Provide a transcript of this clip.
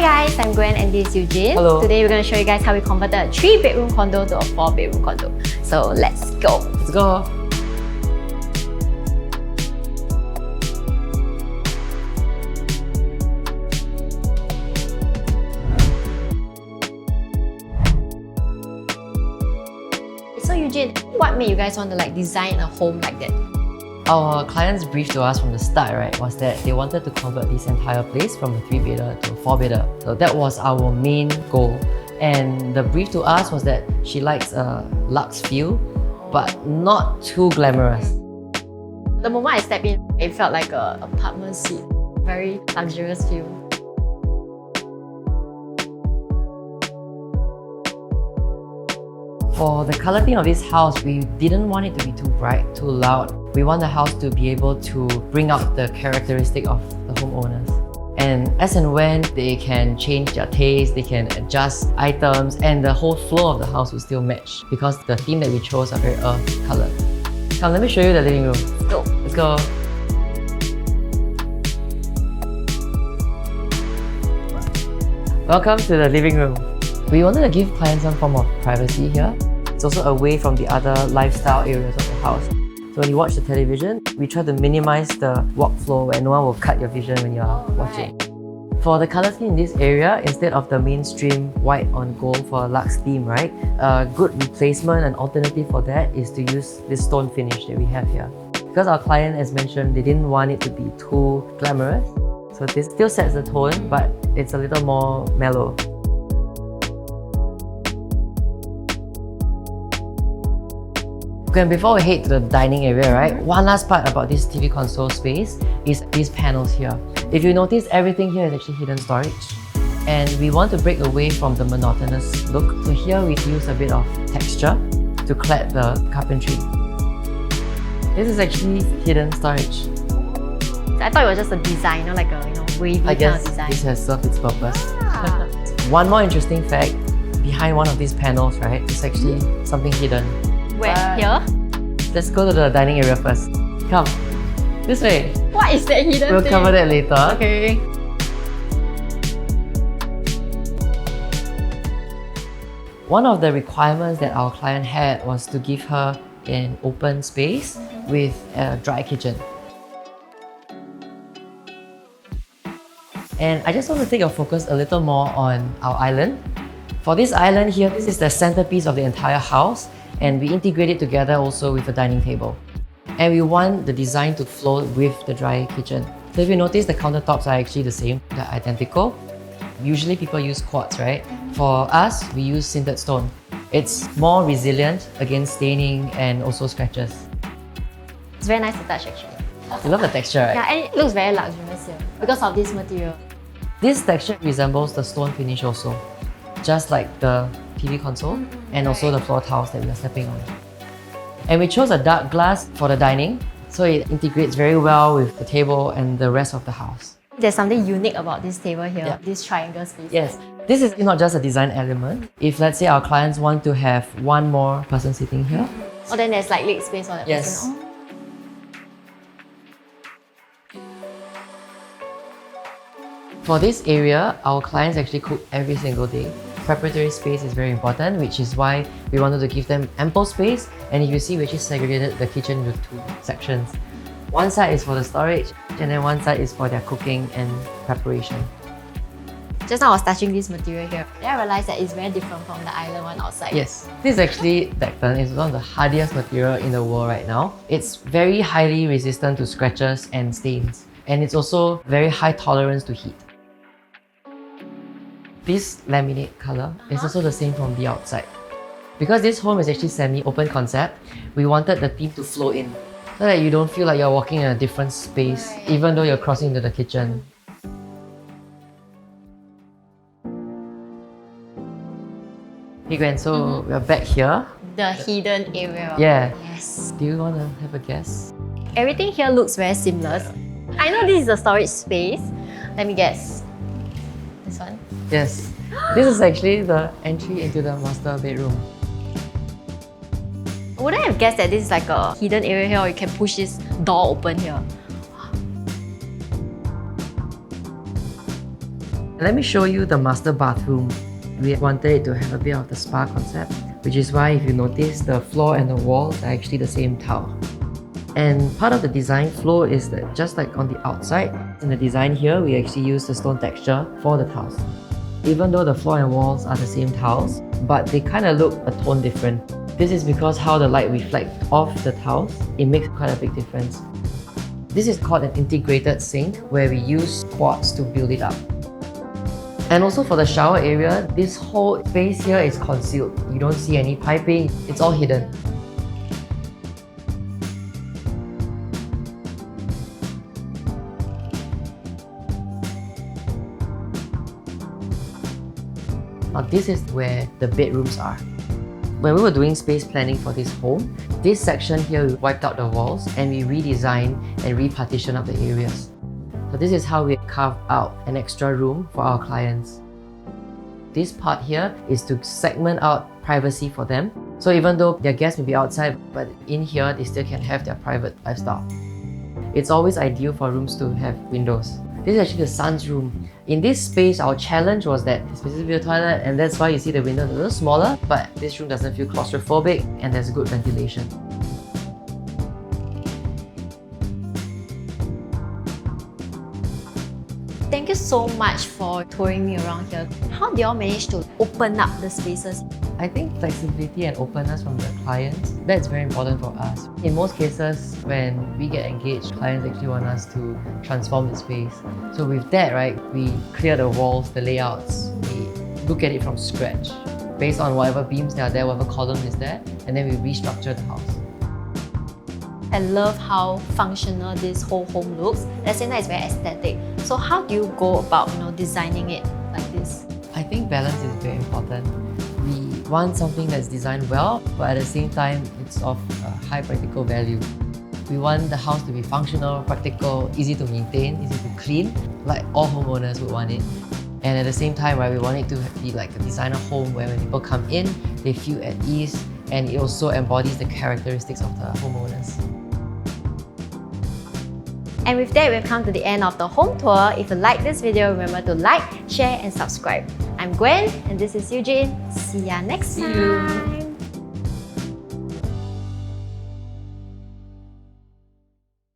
guys, I'm Gwen and this is Eugene. Hello. Today we're going to show you guys how we converted a 3-bedroom condo to a 4-bedroom condo. So let's go. Let's go. So Eugene, what made you guys want to design a home like that? Our client's brief to us from the start, right, was that they wanted to convert this entire place from a 3-bedder to a 4-bedder. So that was our main goal. And the brief to us was that she likes a luxe feel, but not too glamorous. The moment I stepped in, it felt like an apartment suite. Very luxurious feel. For the color theme of this house, we didn't want it to be too bright, too loud. We want the house to be able to bring out the characteristic of the homeowners. And as and when they can change their taste, they can adjust items, and the whole flow of the house will still match because the theme that we chose are very earth colored. Come, let me show you the living room. Let's go. Let's go. Welcome to the living room. We wanted to give clients some form of privacy here. It's also away from the other lifestyle areas of the house. So when you watch the television, we try to minimize the walk flow where no one will cut your vision when you're watching. For the colour scheme in this area, instead of the mainstream white on gold for a luxe theme, right? A good replacement and alternative for that is to use this stone finish that we have here. Because our client, as mentioned, they didn't want it to be too glamorous. So this still sets the tone, but it's a little more mellow. Okay, and before we head to the dining area, right, one last part about this TV console space is these panels here. If you notice, everything here is actually hidden storage. And we want to break away from the monotonous look. So here we use a bit of texture to clad the carpentry. This is actually hidden storage. I thought it was just a design, like a wavy I kind guess of design. this has served its purpose. Ah. One more interesting fact, behind one of these panels, right, is actually something hidden. Where? Here? Let's go to the dining area first. Come, this way. What is that hidden We'll thing? cover that later. Okay. One of the requirements that our client had was to give her an open space with a dry kitchen. And I just want to take your focus a little more on our island. For this island here, this is the centerpiece of the entire house, and we integrate it together also with the dining table. And we want the design to flow with the dry kitchen. So if you notice, the countertops are actually the same, they're identical. Usually people use quartz, right? For us, we use sintered stone. It's more resilient against staining and also scratches. It's very nice to touch actually. You love the texture, right? Yeah, and it looks very luxurious here because of this material. This texture resembles the stone finish also, just like the TV console and also the floor tiles that we are stepping on. And we chose a dark glass for the dining, so it integrates very well with the table and the rest of the house. There's something unique about this table here, Yeah. this triangle space. Yes, this is not just a design element. If let's say our clients want to have one more person sitting here, Oh, then there's leg space for that Yes. person. Oh. for this area, our clients actually cook every single day. Preparatory space is very important, which is why we wanted to give them ample space. And if you see, we actually segregated the kitchen into 2 sections. One side is for the storage, and then one side is for their cooking and preparation. Just now I was touching this material here. Then I realized that it's very different from the island one outside. Yes, this is actually Decton. It's one of the hardiest material in the world right now. It's very highly resistant to scratches and stains. And it's also very high tolerance to heat. This laminate color is also the same from the outside. Because this home is actually semi-open concept, we wanted the theme to flow in, so that you don't feel like you're walking in a different space, even though you're crossing into the kitchen. Hey Gwen, so we're back here. The hidden area. Yeah. Yes. Do you want to have a guess? Everything here looks very seamless. I know this is a storage space. Let me guess. This one? Yes. This is actually the entry into the master bedroom. I wouldn't have guessed that this is like a hidden area here, or you can push this door open here. Let me show you the master bathroom. We wanted it to have a bit of the spa concept, which is why if you notice, the floor and the walls are actually the same tile. And part of the design flow is that just like on the outside, in the design here, we actually use the stone texture for the tiles. Even though the floor and walls are the same tiles, but they kind of look a tone different. This is because how the light reflects off the tiles, it makes quite a big difference. This is called an integrated sink, where we use quartz to build it up. And also for the shower area, this whole space here is concealed. You don't see any piping, it's all hidden. Now this is where the bedrooms are. When we were doing space planning for this home, this section here we wiped out the walls and we redesigned and repartitioned up the areas. So this is how we carved out an extra room for our clients. This part here is to segment out privacy for them. So even though their guests may be outside, but in here they still can have their private lifestyle. It's always ideal for rooms to have windows. This is actually the son's room. In this space, our challenge was that it's basically a toilet, and that's why you see the windows a little smaller, but this room doesn't feel claustrophobic and there's good ventilation. Thank you so much for touring me around here. How do y'all manage to open up the spaces? I think flexibility and openness from the clients, that's very important for us. In most cases, when we get engaged, clients actually want us to transform the space. So with that, right, we clear the walls, the layouts, we look at it from scratch, based on whatever beams that are there, whatever column is there, and then we restructure the house. I love how functional this whole home looks. At the same time, it's very aesthetic. So how do you go about, designing it like this? I think balance is very important. We want something that's designed well, but at the same time, it's of high practical value. We want the house to be functional, practical, easy to maintain, easy to clean, like all homeowners would want it. And at the same time, right, we want it to be like a designer home where when people come in, they feel at ease, and it also embodies the characteristics of the homeowners. And with that, we've come to the end of the home tour. If you like this video, remember to like, share and subscribe. I'm Gwen and this is Eugene. See ya next time.